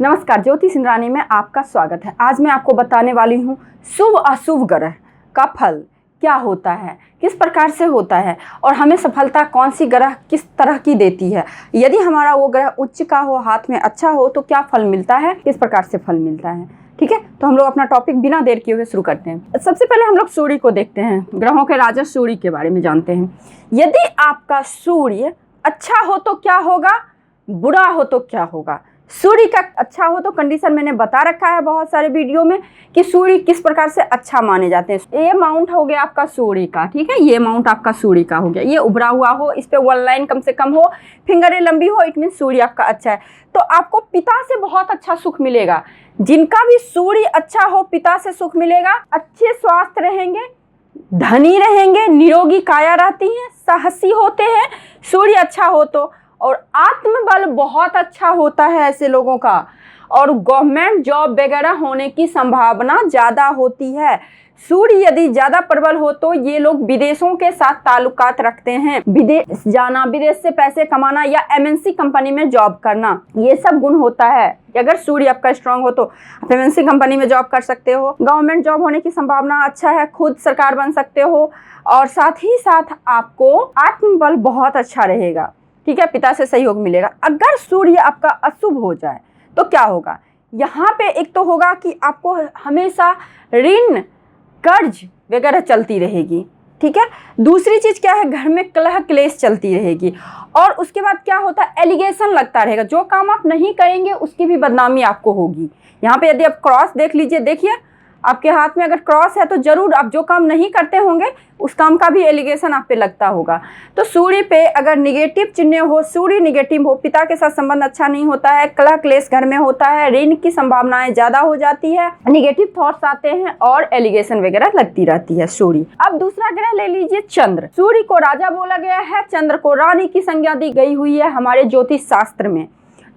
नमस्कार, ज्योति सिंधरानी में आपका स्वागत है। आज मैं आपको बताने वाली हूँ शुभ अशुभ ग्रह का फल क्या होता है, किस प्रकार से होता है और हमें सफलता कौन सी ग्रह किस तरह की देती है। यदि हमारा वो ग्रह उच्च का हो, हाथ में अच्छा हो, तो क्या फल मिलता है, किस प्रकार से फल मिलता है। ठीक है, तो हम लोग अपना टॉपिक बिना देर किए हुए शुरू करते हैं। सबसे पहले हम लोग सूर्य को देखते हैं, ग्रहों के राजा सूर्य के बारे में जानते हैं। यदि आपका सूर्य अच्छा हो तो क्या होगा, बुरा हो तो क्या होगा। सूर्य का अच्छा हो तो कंडीशन मैंने बता रखा है बहुत सारे वीडियो में कि सूर्य किस प्रकार से अच्छा माने जाते हैं। ये माउंट हो गया आपका सूर्य का, ठीक है, ये माउंट आपका सूर्य का हो गया। ये उभरा हुआ हो, इस पे वन लाइन कम से कम हो, फिंगरें लंबी हो, इट मीन सूर्य आपका अच्छा है। तो आपको पिता से बहुत अच्छा सुख मिलेगा। जिनका भी सूर्य अच्छा हो, पिता से सुख मिलेगा, अच्छे स्वास्थ्य रहेंगे, धनी रहेंगे, निरोगी काया रहती है, साहसी होते हैं सूर्य अच्छा हो तो। और आत्मबल बहुत अच्छा होता है ऐसे लोगों का, और गवर्नमेंट जॉब वगैरह होने की संभावना ज़्यादा होती है। सूर्य यदि ज़्यादा प्रबल हो तो ये लोग विदेशों के साथ ताल्लुकात रखते हैं, विदेश जाना, विदेश से पैसे कमाना या एमएनसी कंपनी में जॉब करना, ये सब गुण होता है। अगर सूर्य आपका स्ट्रांग हो तो आप एमएनसी कंपनी में जॉब कर सकते हो, गवर्नमेंट जॉब होने की संभावना अच्छा है, खुद सरकार बन सकते हो, और साथ ही साथ आपको आत्मबल बहुत अच्छा रहेगा। ठीक है, पिता से सहयोग मिलेगा। अगर सूर्य आपका अशुभ हो जाए तो क्या होगा, यहाँ पे एक तो होगा कि आपको हमेशा ऋण कर्ज वगैरह चलती रहेगी। ठीक है, दूसरी चीज क्या है, घर में कलह क्लेश चलती रहेगी। और उसके बाद क्या होता है, एलिगेशन लगता रहेगा, जो काम आप नहीं करेंगे उसकी भी बदनामी आपको होगी। यहाँ पे यदि आप क्रॉस देख लीजिए, देखिए आपके हाथ में अगर क्रॉस है तो जरूर आप जो काम नहीं करते होंगे उस काम का भी एलिगेशन आप पे लगता होगा। तो सूर्य पे अगर निगेटिव चिन्ह हो, सूर्य निगेटिव हो, पिता के साथ संबंध अच्छा नहीं होता है, कलह क्लेश घर में होता है, ऋण की संभावनाएं ज्यादा हो जाती है, निगेटिव थॉट्स आते हैं और एलिगेशन वगैरह लगती रहती है सूर्य। अब दूसरा ग्रह ले लीजिए चंद्र। सूर्य को राजा बोला गया है, चंद्र को रानी की संज्ञा दी गई हुई है हमारे ज्योतिष शास्त्र में।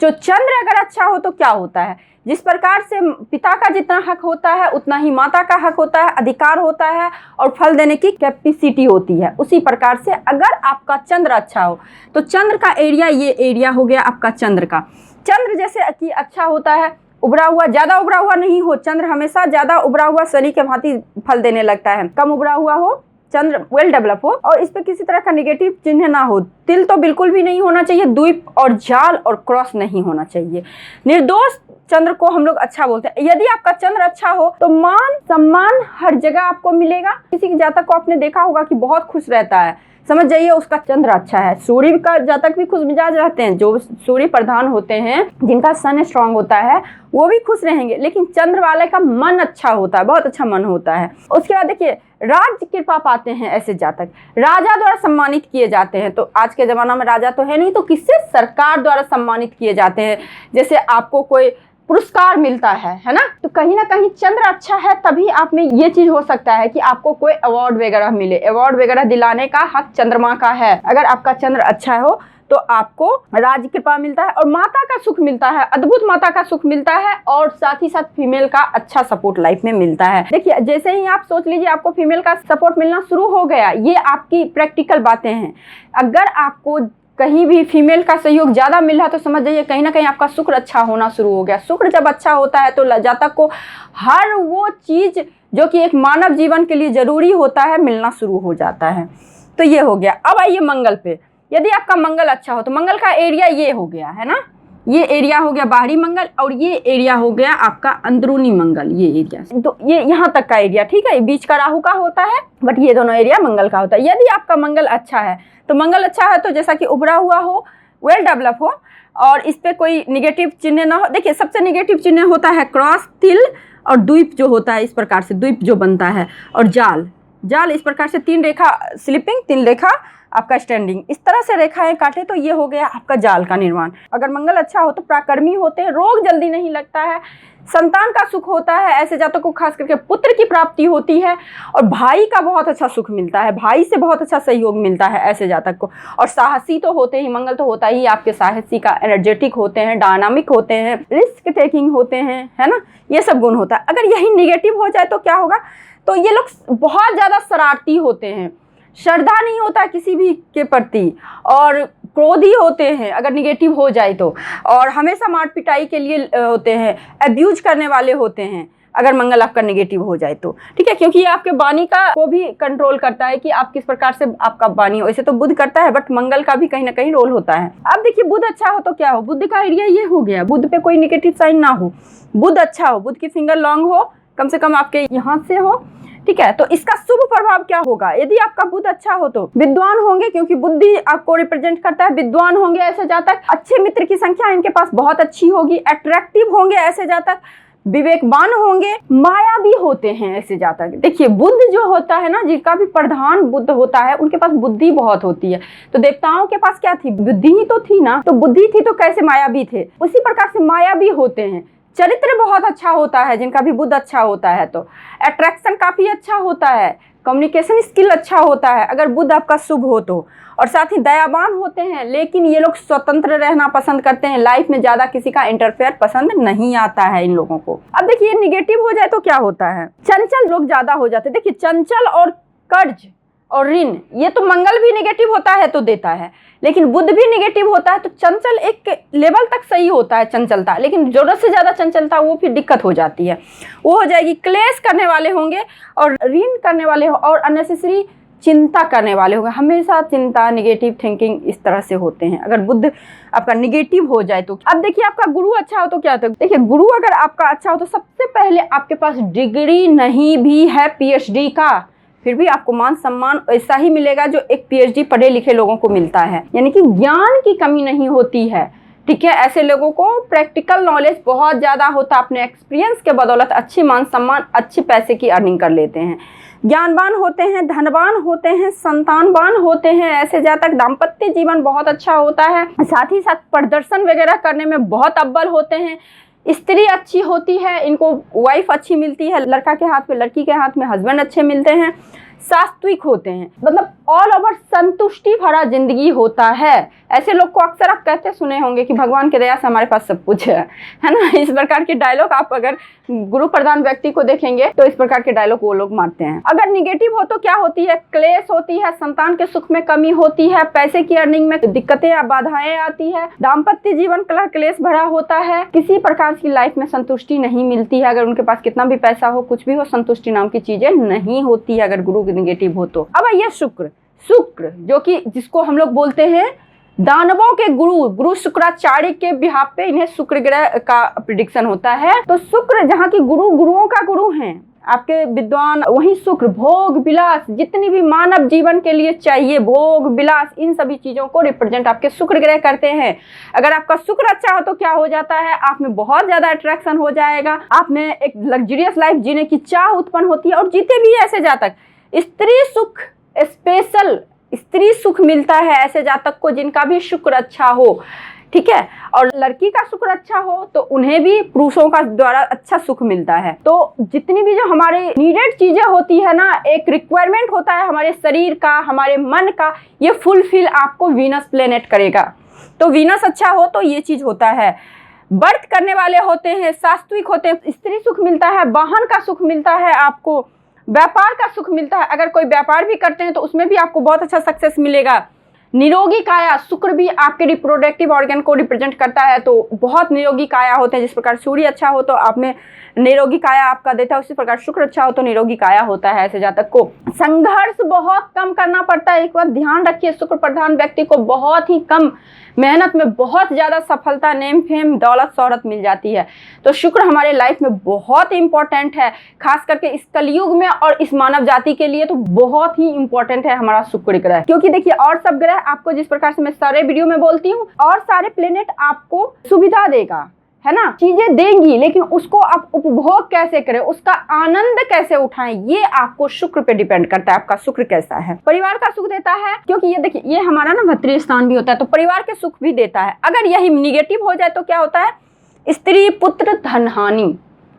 जो चंद्र अगर अच्छा हो तो क्या होता है, जिस प्रकार से पिता का जितना हक होता है उतना ही माता का हक होता है, अधिकार होता है और फल देने की कैपेसिटी होती है। उसी प्रकार से अगर आपका चंद्र अच्छा हो तो चंद्र का एरिया, ये एरिया हो गया आपका चंद्र का। चंद्र जैसे कि अच्छा होता है, उभरा हुआ, ज्यादा उभरा हुआ नहीं हो, चंद्र हमेशा ज्यादा उभरा हुआ शनि के भांति फल देने लगता है। कम उभरा हुआ हो, चंद्र वेल डेवलप हो, और इस पे किसी तरह का नेगेटिव चिन्ह ना हो, तिल तो बिल्कुल भी नहीं होना चाहिए, द्वीप और जाल और क्रॉस नहीं होना चाहिए। निर्दोष चंद्र को हम लोग अच्छा बोलते हैं। यदि आपका चंद्र अच्छा हो तो मान सम्मान हर जगह आपको मिलेगा। किसी के जातक को आपने देखा होगा कि बहुत खुश रहता है, समझ जाइए उसका चंद्र अच्छा है। सूर्य का जातक भी खुश मिजाज रहते हैं, जो सूर्य प्रधान होते हैं, जिनका सन स्ट्रांग होता है वो भी खुश रहेंगे, लेकिन चंद्र वाले का मन अच्छा होता है, बहुत अच्छा मन होता है। उसके बाद देखिए राज कृपा पाते हैं ऐसे जातक, राजा द्वारा सम्मानित किए जाते हैं। तो आज के जमाना में राजा तो है नहीं, तो किससे, सरकार द्वारा सम्मानित किए जाते हैं। जैसे आपको कोई पुरस्कार मिलता है ना, तो कहीं ना कहीं चंद्र अच्छा है तभी आप में ये चीज हो सकता है कि आपको कोई अवार्ड वगैरह मिले। अवार्ड वगैरह दिलाने का हक चंद्रमा का है। अगर आपका चंद्र अच्छा हो तो आपको राज कृपा मिलता है और माता का सुख मिलता है, अद्भुत माता का सुख मिलता है, और साथ ही साथ फीमेल का अच्छा सपोर्ट लाइफ में मिलता है। देखिए जैसे ही आप सोच लीजिए आपको फीमेल का सपोर्ट मिलना शुरू हो गया, ये आपकी प्रैक्टिकल बातें हैं। अगर आपको कहीं भी फीमेल का सहयोग ज्यादा मिल रहा है तो समझ जाइए कहीं ना कहीं आपका शुक्र अच्छा होना शुरू हो गया। शुक्र जब अच्छा होता है तो जातक को हर वो चीज जो कि एक मानव जीवन के लिए जरूरी होता है मिलना शुरू हो जाता है। तो ये हो गया। अब आइए मंगल पे। यदि आपका मंगल अच्छा हो तो मंगल का एरिया ये हो गया है ना, ये एरिया हो गया बाहरी मंगल, और ये एरिया हो गया आपका अंदरूनी मंगल, ये एरिया, तो ये यहाँ तक का एरिया। ठीक है, बीच का राहु का होता है, बट ये दोनों एरिया मंगल का होता है। यदि आपका मंगल अच्छा है तो मंगल अच्छा है तो जैसा कि उभरा हुआ हो, वेल डेवलप हो, और इस पे कोई निगेटिव चिन्ह ना हो। देखिए सबसे निगेटिव चिन्ह होता है क्रॉस, तिल और द्वीप जो होता है, इस प्रकार से द्वीप जो बनता है, और जाल, जाल इस प्रकार से 3 रेखा स्लिपिंग, 3 रेखा आपका स्टैंडिंग, इस तरह से रेखाएं काटे तो ये हो गया आपका जाल का निर्माण। अगर मंगल अच्छा हो तो पराक्रमी होते हैं, रोग जल्दी नहीं लगता है, संतान का सुख होता है, ऐसे जातकों को खास करके पुत्र की प्राप्ति होती है, और भाई का बहुत अच्छा सुख मिलता है, भाई से बहुत अच्छा सहयोग मिलता है ऐसे जातक को। और साहसी तो होते ही, मंगल तो होता ही आपके साहसी का, एनर्जेटिक होते हैं, डायनामिक होते हैं, रिस्क टेकिंग होते हैं, है ना, ये सब गुण होता है। अगर यही निगेटिव हो जाए तो क्या होगा, तो ये लोग बहुत ज़्यादा शरारती होते हैं, श्रद्धा नहीं होता किसी भी के प्रति, और क्रोधी होते हैं अगर निगेटिव हो जाए तो, और हमेशा मार पिटाई के लिए होते हैं, अब्यूज करने वाले होते हैं अगर मंगल आपका नेगेटिव हो जाए तो, ठीक है। क्योंकि ये आपके वाणी का को भी कंट्रोल करता है कि आप किस प्रकार से आपका वाणी हो। वैसे तो बुध करता है, बट मंगल का भी कहीं ना कहीं रोल होता है। अब देखिए, बुध अच्छा हो तो क्या हो, बुध का एरिया ये हो गया, बुध पे कोई निगेटिव साइन ना हो, बुध अच्छा हो, बुध की फिंगर लॉन्ग हो, कम से कम आपके यहाँ से हो, ठीक है। तो इसका शुभ प्रभाव क्या होगा, यदि आपका बुध अच्छा हो तो विद्वान होंगे, क्योंकि बुद्धि आपको रिप्रेजेंट करता है, विद्वान होंगे ऐसे जातक, अच्छे मित्र की संख्या इनके पास बहुत अच्छी होगी, अट्रैक्टिव होंगे ऐसे जातक, विवेकवान होंगे, मायावी होते हैं ऐसे जातक। देखिए, बुध जो होता है ना, जिनका भी प्रधान बुध होता है, उनके पास बुद्धि बहुत होती है। तो देवताओं के पास क्या थी, बुद्धि ही तो थी ना, तो बुद्धि थी तो कैसे मायावी थे, उसी प्रकार से मायावी होते हैं। चरित्र बहुत अच्छा होता है जिनका भी बुध अच्छा होता है, तो अट्रैक्शन काफी अच्छा होता है, कम्युनिकेशन स्किल अच्छा होता है अगर बुध आपका शुभ हो तो, और साथ ही दयावान होते हैं। लेकिन ये लोग स्वतंत्र रहना पसंद करते हैं, लाइफ में ज्यादा किसी का इंटरफेयर पसंद नहीं आता है इन लोगों को। अब देखिए, निगेटिव हो जाए तो क्या होता है, चंचल लोग ज्यादा हो जाते हैं। देखिए, चंचल और कर्ज और ऋण, ये तो मंगल भी निगेटिव होता है तो देता है, लेकिन बुध भी निगेटिव होता है तो चंचल एक लेवल तक सही होता है चंचलता, लेकिन जरूरत से ज्यादा चंचलता वो फिर दिक्कत हो जाती है, वो हो जाएगी। क्लेश करने वाले होंगे और ऋण करने वाले हो, और अननेसेसरी चिंता करने वाले होंगे, हमेशा चिंता, निगेटिव थिंकिंग इस तरह से होते हैं अगर बुध आपका निगेटिव हो जाए तो। अब देखिए, आपका गुरु अच्छा हो तो क्या होता है, देखिए गुरु अगर आपका अच्छा हो तो सबसे पहले आपके पास डिग्री नहीं भी है पीएचडी का, फिर भी आपको मान सम्मान ऐसा ही मिलेगा जो एक पीएचडी पढ़े लिखे लोगों को मिलता है, यानी कि ज्ञान की कमी नहीं होती है, ठीक है। ऐसे लोगों को प्रैक्टिकल नॉलेज बहुत ज़्यादा होता है, अपने एक्सपीरियंस के बदौलत अच्छी मान सम्मान, अच्छे पैसे की अर्निंग कर लेते हैं, ज्ञानवान होते हैं, धनवान होते हैं, संतानवान होते हैं ऐसे जातक, दाम्पत्य जीवन बहुत अच्छा होता है, साथ ही साथ प्रदर्शन वगैरह करने में बहुत अव्वल होते हैं, स्त्री अच्छी होती है, इनको वाइफ अच्छी मिलती है, लड़का के हाथ में, लड़की के हाथ में हस्बैंड अच्छे मिलते हैं, सात्विक होते हैं, मतलब ऑल ओवर संतुष्टि भरा जिंदगी होता है। ऐसे लोग को अक्सर आप कहते सुने होंगे कि भगवान की दया से हमारे पास सब कुछ है ना। इस प्रकार के डायलॉग आप अगर गुरु प्रधान व्यक्ति को देखेंगे तो इस प्रकार के डायलॉग वो लोग मारते हैं। अगर निगेटिव हो तो क्या होती है, क्लेश होती है, संतान के सुख में कमी होती है, पैसे की अर्निंग में दिक्कतें या बाधाएं आती है, दाम्पत्य जीवन क्लेश भरा होता है, किसी प्रकार की लाइफ में संतुष्टि नहीं मिलती है, अगर उनके पास कितना भी पैसा हो, कुछ भी हो, संतुष्टि नाम की चीजें नहीं होती है अगर गुरु निगेटिव हो तो। अब ये शुक्र जो कि जिसको हम लोग बोलते हैं दानवों के गुरु शुक्राचार्य के बिहाफ पे इन्हें शुक्र ग्रह का प्रिडिक्शन होता है। तो शुक्र जहाँ की गुरुओं का गुरु हैं आपके विद्वान, वही शुक्र भोग विलास, जितनी भी मानव जीवन के लिए चाहिए भोग विलास, इन सभी चीजों को रिप्रेजेंट आपके शुक्र ग्रह करते हैं। अगर आपका शुक्र अच्छा हो तो क्या हो जाता है, आप में बहुत ज्यादा अट्रैक्शन हो जाएगा, आप में एक लग्जरियस लाइफ जीने की चाह उत्पन्न होती है, और जीते भी ऐसे जातक स्त्री सुख, स्पेशल स्त्री सुख मिलता है ऐसे जातक को जिनका भी शुक्र अच्छा हो, ठीक है। और लड़की का शुक्र अच्छा हो तो उन्हें भी पुरुषों का द्वारा अच्छा सुख मिलता है। तो जितनी भी जो हमारे नीडेड चीजें होती है ना, एक रिक्वायरमेंट होता है हमारे शरीर का, हमारे मन का, ये फुलफिल आपको वीनस प्लेनेट करेगा। तो वीनस अच्छा हो तो ये चीज होता है। बर्थ करने वाले होते हैं, सात्विक होते हैं, स्त्री सुख मिलता है, वाहन का सुख मिलता है, आपको व्यापार का सुख मिलता है, अगर कोई व्यापार भी करते हैं तो उसमें भी आपको बहुत अच्छा सक्सेस मिलेगा। निरोगी काया, शुक्र भी आपके रिप्रोडक्टिव ऑर्गन को रिप्रेजेंट करता है, तो बहुत निरोगी काया होते हैं। जिस प्रकार सूर्य अच्छा हो तो आप में निरोगी काया आपका देता है, उसी प्रकार शुक्र अच्छा हो तो निरोगी काया होता है ऐसे जातक को। संघर्ष बहुत कम करना पड़ता है, एक बात ध्यान रखिए, शुक्र प्रधान व्यक्ति को बहुत ही कम मेहनत में बहुत ज्यादा सफलता, नेम फेम, दौलत शोहरत मिल जाती है। तो शुक्र हमारे लाइफ में बहुत इंपॉर्टेंट है, खास करके इस कलयुग में और इस मानव जाति के लिए तो बहुत ही इंपॉर्टेंट है हमारा शुक्र ग्रह। क्योंकि देखिए, और सब ग्रह आपको जिस प्रकार से मैं सारे वीडियो में बोलती हूँ, और सारे प्लेनेट आपको सुविधा देगा, है ना, चीजें देंगी, लेकिन उसको आप उपभोग कैसे करें, उसका आनंद कैसे उठाएं, ये आपको शुक्र पे डिपेंड करता है, आपका शुक्र कैसा है। परिवार का सुख देता है, क्योंकि ये देखिए, ये हमारा ना भतृ स्थान भी होता है, तो परिवार के सुख भी देता है। अगर यही निगेटिव हो जाए तो क्या होता है, स्त्री पुत्र धन हानि,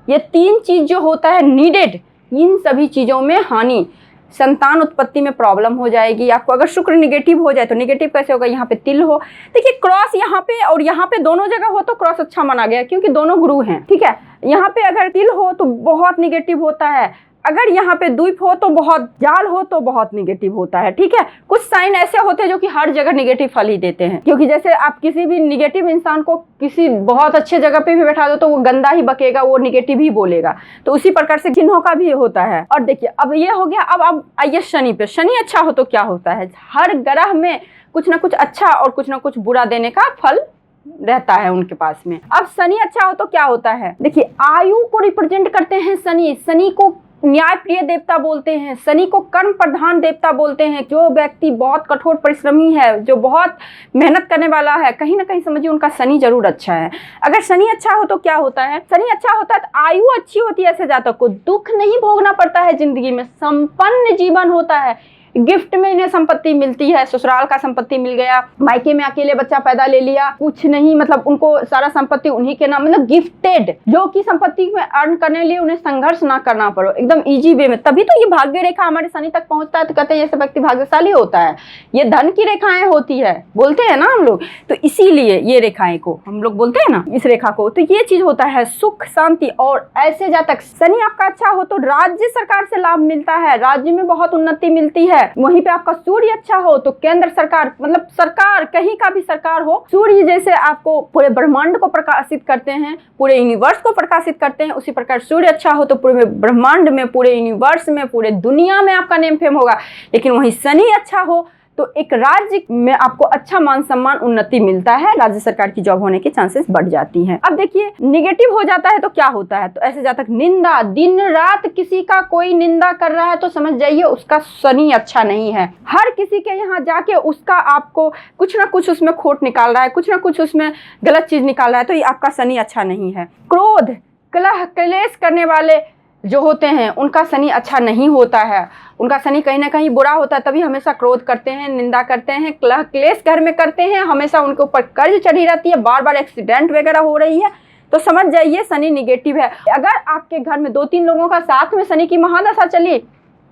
ये तीन चीज जो होता है नीडेड, इन सभी चीजों में हानि, संतान उत्पत्ति में प्रॉब्लम हो जाएगी आपको। अगर शुक्र निगेटिव हो जाए तो निगेटिव कैसे होगा, यहाँ पे तिल हो, देखिए क्रॉस यहाँ पे और यहाँ पे दोनों जगह हो तो क्रॉस अच्छा माना गया, क्योंकि दोनों गुरु हैं, ठीक है। यहाँ पे अगर तिल हो तो बहुत निगेटिव होता है, अगर यहाँ पे द्वीप हो तो बहुत, जाल हो तो बहुत निगेटिव होता है, ठीक है। कुछ साइन ऐसे होते हैं जो कि हर जगह निगेटिव फल ही देते हैं, क्योंकि जैसे आप किसी भी निगेटिव इंसान को किसी बहुत अच्छे जगह पे भी बैठा दो तो वो गंदा ही बकेगा, वो निगेटिव ही बोलेगा। तो उसी प्रकार से चिन्हों का भी होता है। और देखिए अब ये हो गया, अब आइए शनि पे। शनि अच्छा हो तो क्या होता है? हर ग्रह में कुछ ना कुछ अच्छा और कुछ ना कुछ बुरा देने का फल रहता है उनके पास में। अब शनि अच्छा हो तो क्या होता है? देखिए आयु को रिप्रेजेंट करते हैं शनि। शनि को न्याय प्रिय देवता बोलते हैं, शनि को कर्म प्रधान देवता बोलते हैं। जो व्यक्ति बहुत कठोर परिश्रमी है, जो बहुत मेहनत करने वाला है, कहीं ना कहीं समझिए उनका शनि जरूर अच्छा है। अगर शनि अच्छा हो तो क्या होता है? शनि अच्छा होता है तो आयु अच्छी होती है, ऐसे जातक को दुख नहीं भोगना पड़ता है जिंदगी में, संपन्न जीवन होता है। गिफ्ट में इन्हें संपत्ति मिलती है, ससुराल का संपत्ति मिल गया, मायके में अकेले बच्चा पैदा ले लिया, कुछ नहीं, मतलब उनको सारा संपत्ति उन्हीं के नाम, मतलब गिफ्टेड, जो कि संपत्ति में अर्न करने के लिए उन्हें संघर्ष ना करना पड़ो, एकदम इजी वे में। तभी तो ये भाग्य रेखा हमारे शनि तक पहुंचता है, तो कहते हैं ये व्यक्ति भाग्यशाली होता है। ये धन की रेखाएं होती है, बोलते हैं ना हम लोग, तो इसीलिए ये रेखाएं को हम लोग बोलते हैं ना, इस रेखा को। तो ये चीज होता है सुख शांति। और ऐसे जातक शनि आपका अच्छा हो तो राज्य सरकार से लाभ मिलता है, राज्य में बहुत उन्नति मिलती है। वहीं पे आपका सूर्य अच्छा हो तो केंद्र सरकार, मतलब सरकार, कहीं का भी सरकार हो, सूर्य जैसे आपको पूरे ब्रह्मांड को प्रकाशित करते हैं, पूरे यूनिवर्स को प्रकाशित करते हैं, उसी प्रकार सूर्य अच्छा हो तो पूरे ब्रह्मांड में, पूरे यूनिवर्स में, पूरे दुनिया में आपका नेम फेम होगा। लेकिन वहीं शनि अच्छा हो तो एक राज्य में आपको अच्छा मान सम्मान उन्नति मिलता है, राज्य सरकार की जॉब होने के चांसेस बढ़ जाती हैं। अब देखिए निगेटिव हो जाता है तो क्या होता है? तो ऐसे जातक निंदा, दिन रात किसी का कोई निंदा कर रहा है तो समझ जाइए उसका शनि अच्छा नहीं है। हर किसी के यहाँ जाके उसका आपको कुछ ना कुछ उसमें खोट निकाल रहा है, कुछ ना कुछ उसमें गलत चीज निकाल रहा है, तो ये आपका शनि अच्छा नहीं है। क्रोध, कलह, क्लेश करने वाले जो होते हैं उनका शनि अच्छा नहीं होता है, उनका शनि कहीं ना कहीं बुरा होता है, तभी हमेशा क्रोध करते हैं, निंदा करते हैं, कलह क्लेश घर में करते हैं, हमेशा उनके ऊपर कर्ज चढ़ी रहती है, बार बार एक्सीडेंट वगैरह हो रही है, तो समझ जाइए शनि निगेटिव है। अगर आपके घर में 2-3 लोगों का साथ में शनि की महादशा चली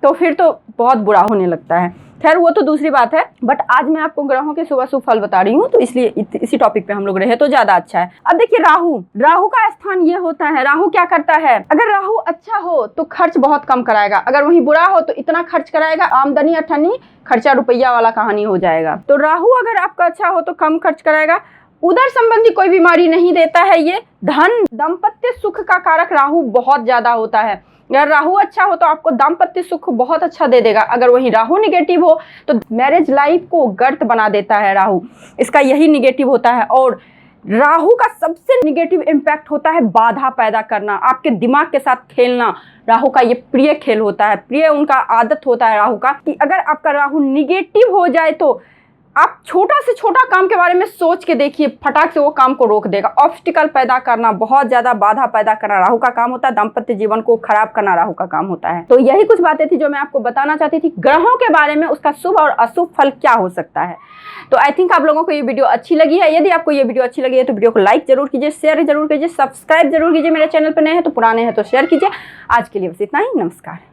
तो फिर तो बहुत बुरा होने लगता है। खैर वो तो दूसरी बात है, बट आज मैं आपको ग्रहों के शुभ अशुभ फल बता रही हूँ, तो इसलिए इसी टॉपिक पे हम लोग रहे तो ज्यादा अच्छा है। अब देखिए राहु का स्थान ये होता है, राहु क्या करता है? अगर राहु अच्छा हो तो खर्च बहुत कम कराएगा, अगर वहीं बुरा हो तो इतना खर्च कराएगा, आमदनी अठन्नी, खर्चा रुपया वाला कहानी हो जाएगा। तो राहु अगर आपका अच्छा हो तो कम खर्च कराएगा, उदर संबंधी कोई बीमारी नहीं देता है ये। धन, दाम्पत्य सुख का कारक राहु बहुत ज्यादा होता है। अगर राहु अच्छा हो तो आपको दाम्पत्य सुख बहुत अच्छा दे देगा। अगर वही राहु निगेटिव हो तो मैरिज लाइफ को गर्त बना देता है राहु, इसका यही निगेटिव होता है। और राहु का सबसे निगेटिव इम्पैक्ट होता है बाधा पैदा करना, आपके दिमाग के साथ खेलना। राहु का ये प्रिय खेल होता है, प्रिय उनका आदत होता है राहु का, कि अगर आपका राहु निगेटिव हो जाए तो आप छोटा से छोटा काम के बारे में सोच के देखिए, फटाक से वो काम को रोक देगा। ऑब्स्टिकल पैदा करना, बहुत ज्यादा बाधा पैदा करना राहु का काम होता है। दाम्पत्य जीवन को खराब करना राहु का काम होता है। तो यही कुछ बातें थी जो मैं आपको बताना चाहती थी ग्रहों के बारे में, उसका शुभ और अशुभ फल क्या हो सकता है। तो आई थिंक आप लोगों को ये वीडियो अच्छी लगी है। यदि आपको ये वीडियो अच्छी लगी है तो वीडियो को लाइक जरूर कीजिए, शेयर जरूर कीजिए, सब्सक्राइब जरूर कीजिए। मेरे चैनल पर नए हैं तो, पुराने हैं तो शेयर कीजिए। आज के लिए बस इतना ही, नमस्कार।